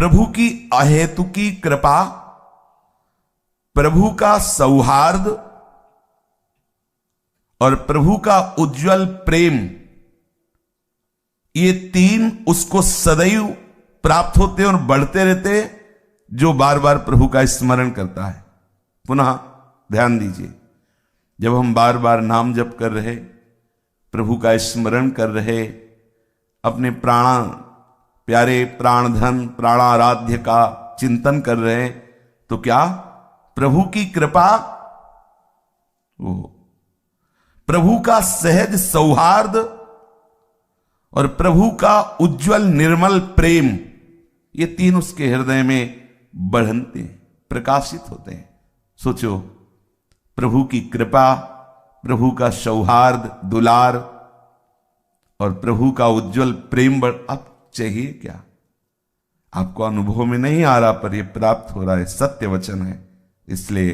प्रभु की अहेतुकी कृपा, प्रभु का सौहार्द और प्रभु का उज्जवल प्रेम, ये तीन उसको सदैव प्राप्त होते और बढ़ते रहते जो बार बार प्रभु का स्मरण करता है। पुनः ध्यान दीजिए, जब हम बार बार नाम जप कर रहे, प्रभु का स्मरण कर रहे, अपने प्यारे प्राणधन प्राणाराध्य का चिंतन कर रहे, तो क्या प्रभु की कृपा, वो प्रभु का सहज सौहार्द और प्रभु का उज्जवल निर्मल प्रेम, ये तीन उसके हृदय में बढ़ते हैं, प्रकाशित होते हैं। सोचो, प्रभु की कृपा, प्रभु का सौहार्द दुलार और प्रभु का उज्जवल प्रेम अब चाहिए क्या? आपको अनुभव में नहीं आ रहा, पर यह प्राप्त हो रहा है, सत्य वचन है। इसलिए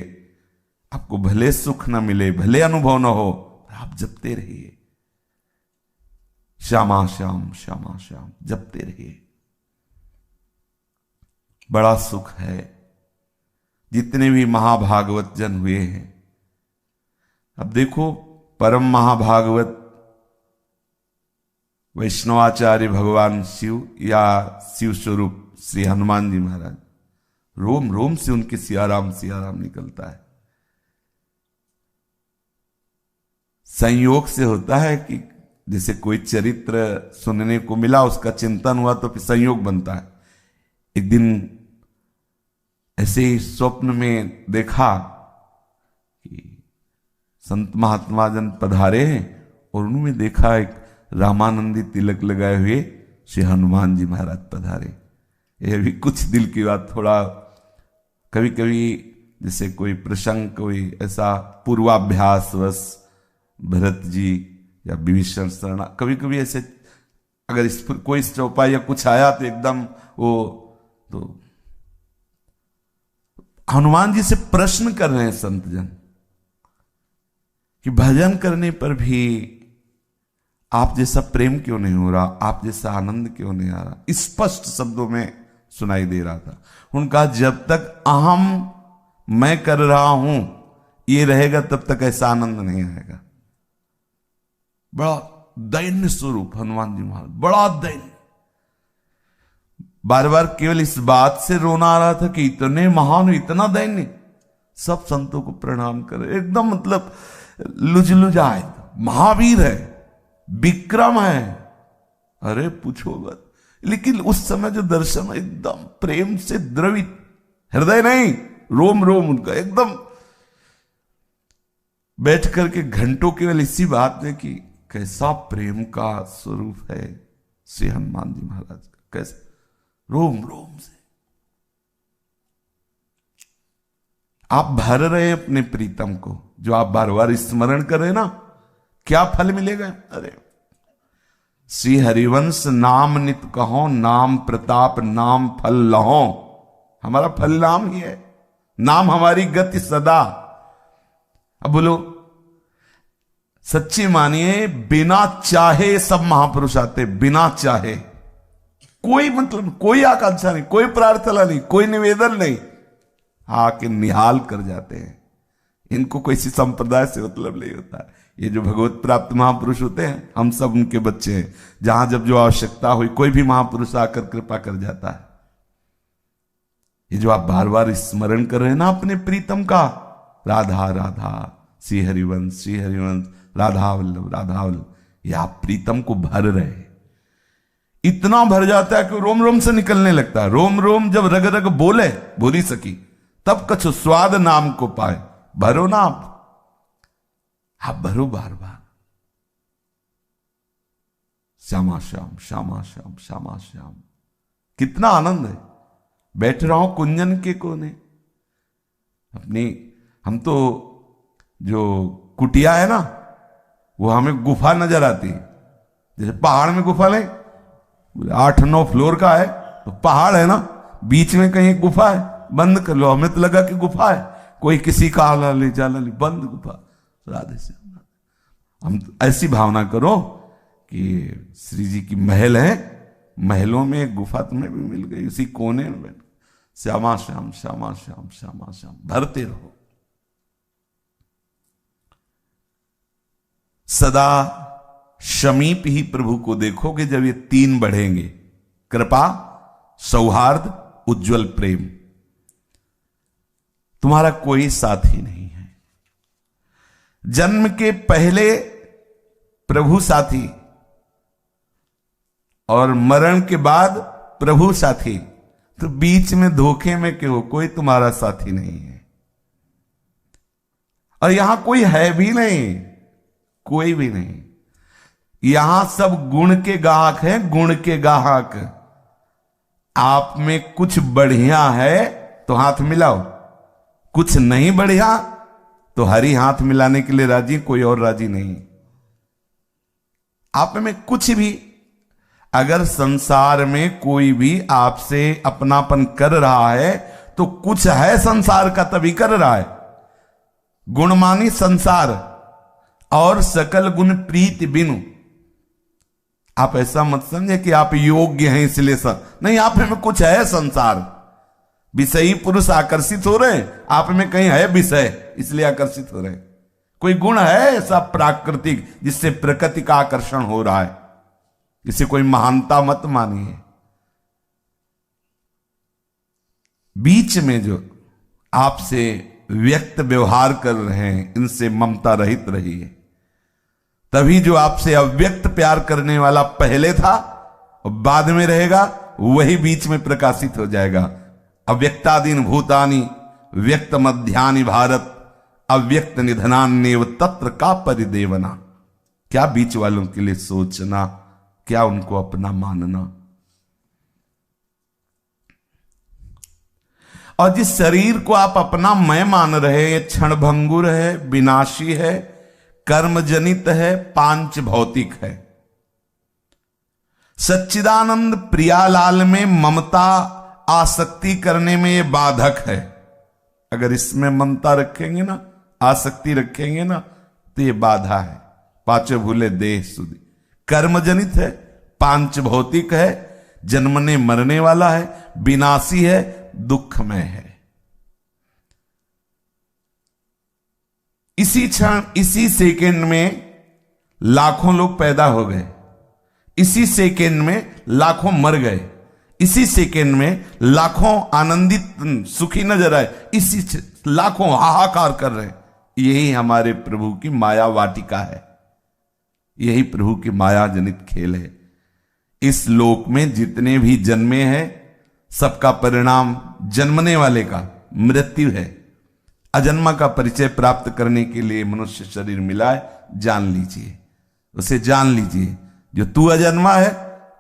आपको भले सुख न मिले, भले अनुभव न हो, आप जपते रहिए, श्यामा श्याम श्यामा श्याम जपते रहिए। बड़ा सुख है। जितने भी महाभागवत जन हुए हैं, अब देखो, परम महाभागवत वैष्णवाचार्य भगवान शिव या शिव स्वरूप श्री हनुमान जी महाराज, रोम रोम से उनके सियाराम सियाराम निकलता है। संयोग से होता है कि जैसे कोई चरित्र सुनने को मिला, उसका चिंतन हुआ, तो फिर संयोग बनता है। एक दिन ऐसे ही स्वप्न में देखा कि संत महात्मा जन पधारे हैं और उन्होंने देखा एक रामानंदी तिलक लगाए हुए श्री हनुमान जी महाराज पधारे। यह भी कुछ दिल की बात, थोड़ा कभी कभी जैसे कोई प्रसंग, कोई ऐसा पूर्वाभ्यास बस भरत जी या विभीषण शरण, कभी कभी ऐसे अगर इस कोई चौपाई या कुछ आया तो एकदम वो, तो हनुमान जी से प्रश्न कर रहे हैं संत जन कि भजन करने पर भी आप जैसा प्रेम क्यों नहीं हो रहा, आप जैसा आनंद क्यों नहीं आ रहा। स्पष्ट शब्दों में सुनाई दे रहा था। उनका जब तक अहम मैं कर रहा हूं ये रहेगा, तब तक ऐसा आनंद नहीं आएगा। बड़ा दैन्य स्वरूप हनुमान जी महाराज, बड़ा दैन्य। बार बार केवल इस बात से रोना आ रहा था कि इतने महान, इतना दैन्य। सब संतों को प्रणाम करे, एकदम मतलब लुजलुजाए, महावीर है, विक्रम है, अरे पूछो मत। लेकिन उस समय जो दर्शन एकदम प्रेम से द्रवित, हृदय नहीं, रोम रोम उनका एकदम, बैठ करके घंटों केवल इसी बात में कि कैसा प्रेम का स्वरूप है श्री हनुमान जी महाराज का, कैसे रोम रोम से आप भर रहे अपने प्रीतम को, जो आप बार बार स्मरण कर रहे ना, क्या फल मिलेगा? अरे श्री हरिवंश नाम नित कहो, नाम प्रताप नाम फल लहो। हमारा फल नाम ही है, नाम हमारी गति सदा। अब बोलो, सच्ची मानिए, बिना चाहे सब महापुरुष आते, बिना चाहे, कोई मतलब, कोई आकांक्षा नहीं, कोई प्रार्थना नहीं, कोई निवेदन नहीं, आके निहाल कर जाते हैं। इनको कोई सी संप्रदाय से मतलब नहीं होता। ये जो भगवत प्राप्त महापुरुष होते हैं, हम सब उनके बच्चे हैं। जहां जब जो आवश्यकता हुई, कोई भी महापुरुष आकर कृपा कर जाता है। ये जो आप बार बार स्मरण कर रहे हैं ना अपने प्रीतम का, राधा राधा श्री हरिवंश राधा वल्लभ राधा वल्लभ, ये आप प्रीतम को भर रहे हैं। इतना भर जाता है कि रोम रोम से निकलने लगता है। रोम रोम जब रग रग बोले, बोली सकी, तब कछु स्वाद नाम को पाए। भरो ना आप भरो बार बार, श्यामा श्याम श्यामा श्याम श्यामा श्याम। कितना आनंद है। बैठ रहा हूं कुंजन के कोने अपनी, हम तो जो कुटिया है ना, वो हमें गुफा नजर आती है। जैसे पहाड़ में गुफा नहीं, 8-9 फ्लोर का है तो पहाड़ है ना, बीच में कहीं गुफा है, बंद कर लो। हमें तो लगा कि गुफा है, कोई किसी का आला ले जाला ले, बंद गुफा। राधे श्याम। हम ऐसी भावना करो कि श्री जी की महल है, महलों में एक गुफा तुम्हें भी मिल गई, उसी कोने में बैठ श्यामा श्याम श्यामा श्याम श्यामा श्याम भरते रहो। सदा समीप ही प्रभु को देखोगे जब ये तीन बढ़ेंगे, कृपा, सौहार्द, उज्जवल प्रेम। तुम्हारा कोई साथी नहीं है। जन्म के पहले प्रभु साथी और मरण के बाद प्रभु साथी, तो बीच में धोखे में क्यों? कोई तुम्हारा साथी नहीं है और यहां कोई है भी नहीं, कोई भी नहीं। यहां सब गुण के गाहक हैं, गुण के गाहक। आप में कुछ बढ़िया है तो हाथ मिलाओ, कुछ नहीं बढ़िया तो हरी हाथ मिलाने के लिए राजी, कोई और राजी नहीं। आप में कुछ भी, अगर संसार में कोई भी आपसे अपनापन कर रहा है तो कुछ है संसार का, तभी कर रहा है। गुणमानी संसार और सकल गुण प्रीति बिनु। आप ऐसा मत समझे कि आप योग्य हैं इसलिए नहीं, आप में कुछ है संसार। विषयी पुरुष आकर्षित हो रहे हैं, आप में कहीं है विषय इसलिए आकर्षित हो रहे हैं। कोई गुण है ऐसा प्राकृतिक जिससे प्रकृति का आकर्षण हो रहा है, इसे कोई महानता मत मानिए। बीच में जो आपसे व्यक्त व्यवहार कर रहे हैं, इनसे ममता रहित रहिए। तभी जो आपसे अव्यक्त प्यार करने वाला पहले था और बाद में रहेगा, वही बीच में प्रकाशित हो जाएगा। अव्यक्तादीन भूतानि व्यक्त मध्यानि भारत अव्यक्त निधनान्येव तत्र का परिदेवना। क्या बीच वालों के लिए सोचना, क्या उनको अपना मानना। और जिस शरीर को आप अपना मैं मान रहे, ये क्षणभंगुर है, विनाशी है, कर्मजनित है, पांच भौतिक है। सच्चिदानंद प्रियालाल में ममता आसक्ति करने में ये बाधक है। अगर इसमें ममता रखेंगे ना, आसक्ति रखेंगे ना, तो ये बाधा है। पांचों भूले देह सुधी, कर्मजनित है, पांच भौतिक है, जन्मने मरने वाला है, विनाशी है, दुखमय है। इसी क्षण, इसी सेकंड में लाखों लोग पैदा हो गए, इसी सेकंड में लाखों मर गए, इसी सेकंड में लाखों आनंदित सुखी नजर आए, इसी लाखों हाहाकार कर रहे हैं। यही हमारे प्रभु की माया वाटिका है, यही प्रभु की माया जनित खेल है। इस लोक में जितने भी जन्मे हैं, सबका परिणाम जन्मने वाले का मृत्यु है। अजन्मा का परिचय प्राप्त करने के लिए मनुष्य शरीर मिला है, जान लीजिए, उसे जान लीजिए। जो तू अजन्मा है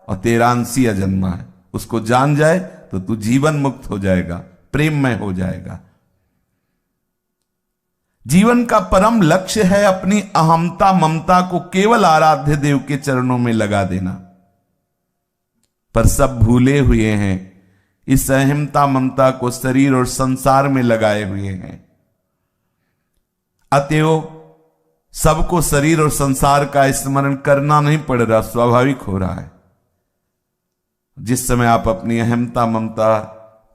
और तेरा अंशी अजन्मा है, उसको जान जाए तो तू जीवन मुक्त हो जाएगा, प्रेममय हो जाएगा। जीवन का परम लक्ष्य है अपनी अहमता ममता को केवल आराध्य देव के चरणों में लगा देना। पर सब भूले हुए हैं, इस अहमता ममता को शरीर और संसार में लगाए हुए हैं। अतएव सबको शरीर और संसार का स्मरण करना नहीं पड़ रहा, स्वाभाविक हो रहा है। जिस समय आप अपनी अहमता ममता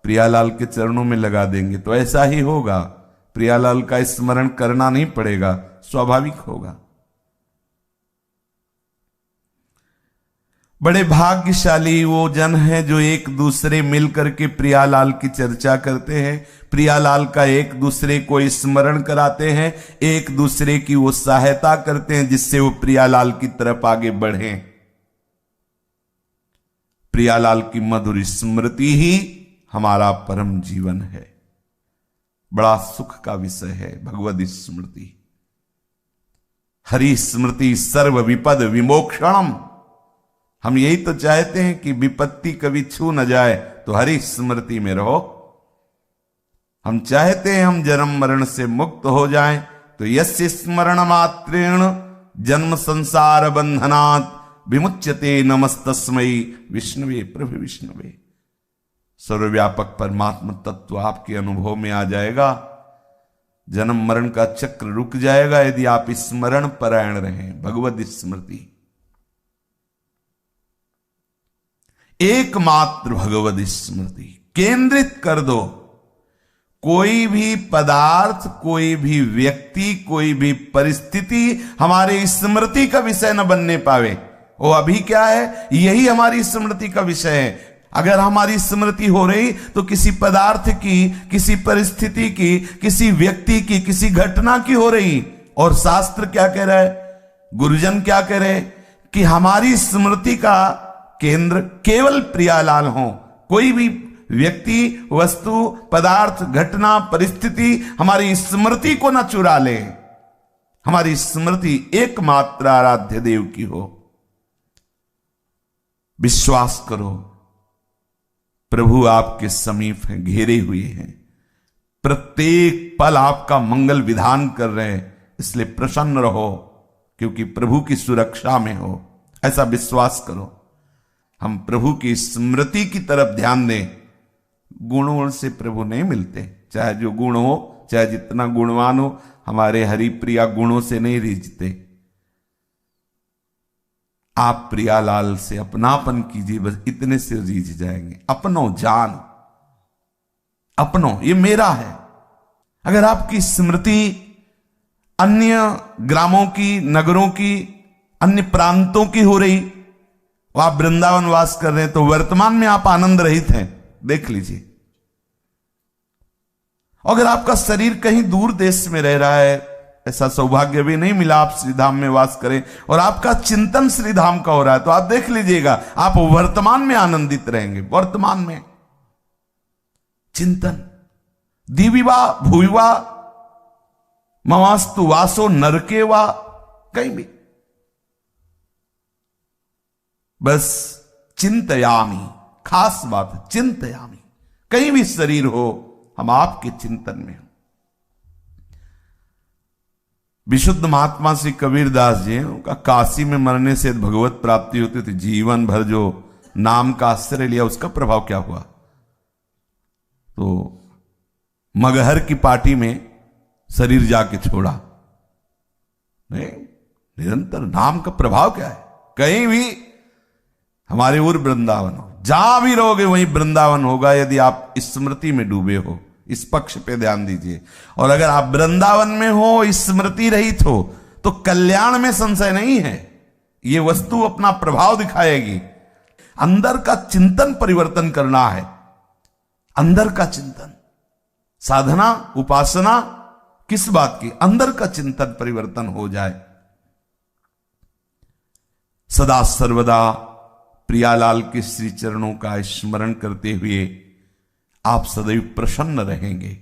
प्रियालाल के चरणों में लगा देंगे तो ऐसा ही होगा। प्रियालाल का स्मरण करना नहीं पड़ेगा, स्वाभाविक होगा। बड़े भाग्यशाली वो जन है जो एक दूसरे मिलकर के प्रियालाल की चर्चा करते हैं, प्रियालाल का एक दूसरे को स्मरण कराते हैं, एक दूसरे की वो सहायता करते हैं जिससे वो प्रियालाल की तरफ आगे बढ़े। प्रियालाल की मधुर स्मृति ही हमारा परम जीवन है। बड़ा सुख का विषय है भगवद स्मृति। हरि स्मृति सर्व विपद विमोक्षणम। हम यही तो चाहते हैं कि विपत्ति कभी छू न जाए, तो हरि स्मृति में रहो। हम चाहते हैं हम जन्म मरण से मुक्त हो जाएं, तो यस्य स्मरण मात्रेण जन्म संसार बंधनात् विमुच्यते नमस्तस्मै विष्णुवे प्रभु विष्णुवे। सर्वव्यापक परमात्मा तत्व आपके अनुभव में आ जाएगा, जन्म मरण का चक्र रुक जाएगा यदि आप स्मरण परायण रहें। भगवद स्मृति एकमात्र भगवद स्मृति केंद्रित कर दो। कोई भी पदार्थ, कोई भी व्यक्ति, कोई भी परिस्थिति हमारे स्मृति का विषय न बनने पावे। वो अभी क्या है, यही हमारी स्मृति का विषय है। अगर हमारी स्मृति हो रही तो किसी पदार्थ की, किसी परिस्थिति की, किसी व्यक्ति की, किसी घटना की हो रही। और शास्त्र क्या कह रहा है, गुरुजन क्या कह रहे कि हमारी स्मृति का केंद्र केवल प्रियालाल हो। कोई भी व्यक्ति, वस्तु, पदार्थ, घटना, परिस्थिति हमारी स्मृति को न चुरा ले। हमारी स्मृति एकमात्र आराध्य देव की हो। विश्वास करो, प्रभु आपके समीप हैं, घेरे हुए हैं, प्रत्येक पल आपका मंगल विधान कर रहे हैं। इसलिए प्रसन्न रहो, क्योंकि प्रभु की सुरक्षा में हो। ऐसा विश्वास करो। हम प्रभु की स्मृति की तरफ ध्यान दें। गुणों से प्रभु नहीं मिलते, चाहे जो गुण हो, चाहे जितना गुणवान हो, हमारे हरिप्रिया गुणों से नहीं रीझते। आप प्रियालाल से अपनापन कीजिए, बस इतने से रीझ जाएंगे। अपनो जान, अपनो, ये मेरा है। अगर आपकी स्मृति अन्य ग्रामों की, नगरों की, अन्य प्रांतों की हो रही, आप वृंदावन वास कर रहे हैं, तो वर्तमान में आप आनंद रहित हैं, देख लीजिए। अगर आपका शरीर कहीं दूर देश में रह रहा है, ऐसा सौभाग्य भी नहीं मिला आप श्रीधाम में वास करें, और आपका चिंतन श्रीधाम का हो रहा है, तो आप देख लीजिएगा, आप वर्तमान में आनंदित रहेंगे। वर्तमान में चिंतन, दिविवा भूविवा मवास्तु वासो नरके वा, कहीं भी बस चिंतयामी, खास बात चिंतयामी। कहीं भी शरीर हो, हम आपके चिंतन में हो। विशुद्ध महात्मा श्री कबीरदास जी, उनका काशी में मरने से भगवत प्राप्ति होती थी। जीवन भर जो नाम का आश्रय लिया, उसका प्रभाव क्या हुआ? तो मगहर की पार्टी में शरीर जाके छोड़ा। नहीं, निरंतर नाम का प्रभाव क्या है? कहीं भी हमारे और वृंदावन हो, जहां भी रहोगे वहीं वृंदावन होगा, यदि आप स्मृति में डूबे हो। इस पक्ष पे ध्यान दीजिए। और अगर आप वृंदावन में हो, स्मृति रहित हो, तो कल्याण में संशय नहीं है। ये वस्तु अपना प्रभाव दिखाएगी। अंदर का चिंतन परिवर्तन करना है, अंदर का चिंतन। साधना, उपासना किस बात की? अंदर का चिंतन परिवर्तन हो जाए। सदा सर्वदा प्रियालाल के श्री चरणों का स्मरण करते हुए आप सदैव प्रसन्न रहेंगे।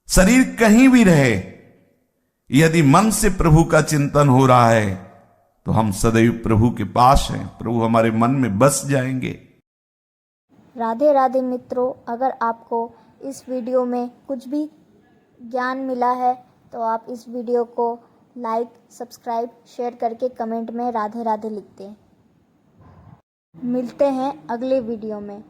शरीर कहीं भी रहे, यदि मन से प्रभु का चिंतन हो रहा है, तो हम सदैव प्रभु के पास हैं, प्रभु हमारे मन में बस जाएंगे। राधे राधे मित्रों, अगर आपको इस वीडियो में कुछ भी ज्ञान मिला है तो आप इस वीडियो को लाइक, सब्सक्राइब, शेयर करके कमेंट में राधे राधे लिख दें। मिलते हैं अगले वीडियो में।